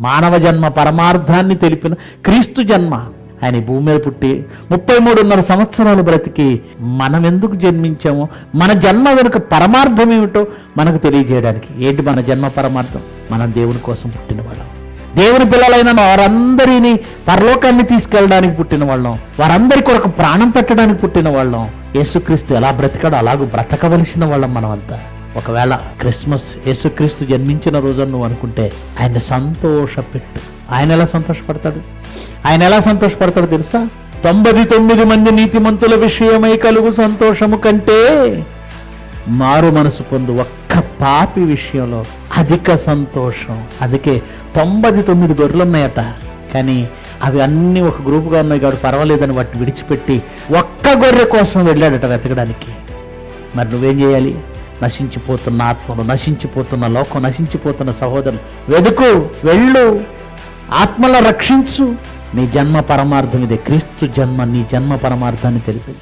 మానవ జన్మ పరమార్థాన్ని తెలిపిన క్రీస్తు జన్మ. ఆయన ఈ భూమి మీద పుట్టి 33.5 సంవత్సరాలు బ్రతికి మనం ఎందుకు జన్మించామో, మన జన్మ వెనుక పరమార్థం ఏమిటో మనకు తెలియజేయడానికి. ఏంటి మన జన్మ పరమార్థం? మనం దేవుని కోసం పుట్టిన వాళ్ళం, దేవుని పిల్లలైన వారందరినీ పరలోకాన్ని తీసుకెళ్ళడానికి పుట్టిన వాళ్ళం, వారందరి కొరకు ప్రాణం పెట్టడానికి పుట్టిన వాళ్ళం. యేసుక్రీస్తు ఎలా బ్రతికాడో అలాగూ బ్రతకవలసిన వాళ్ళం మనమంతా. ఒకవేళ క్రిస్మస్ యేసుక్రీస్తు జన్మించిన రోజున నువ్వు అనుకుంటే ఆయన సంతోషపెట్టు. ఆయన ఎలా సంతోషపడతాడు? ఆయన ఎలా సంతోషపడతాడు తెలుసా? 99 మంది నీతిమంతుల విషయమై కలుగు సంతోషము కంటే మారు మనసు పొందు ఒక్క పాపి విషయంలో అధిక సంతోషం. అందుకే 99 గొర్రెలు ఉన్నాయట, కానీ అవి అన్నీ ఒక గ్రూపుగా ఉన్నాయి కాబట్టి పర్వాలేదని వాటిని విడిచిపెట్టి ఒక్క గొర్రె కోసం వెళ్ళాడట వెతకడానికి. మరి నువ్వేం చేయాలి? నశించిపోతున్న ఆత్మలు, నశించిపోతున్న లోకం, నశించిపోతున్న సహోదరులు వెతుకు, వెళ్ళు, ఆత్మల రక్షించు. నీ జన్మ పరమార్థం ఇదే. క్రీస్తు జన్మ నీ జన్మ పరమార్థాన్ని తెలిపింది.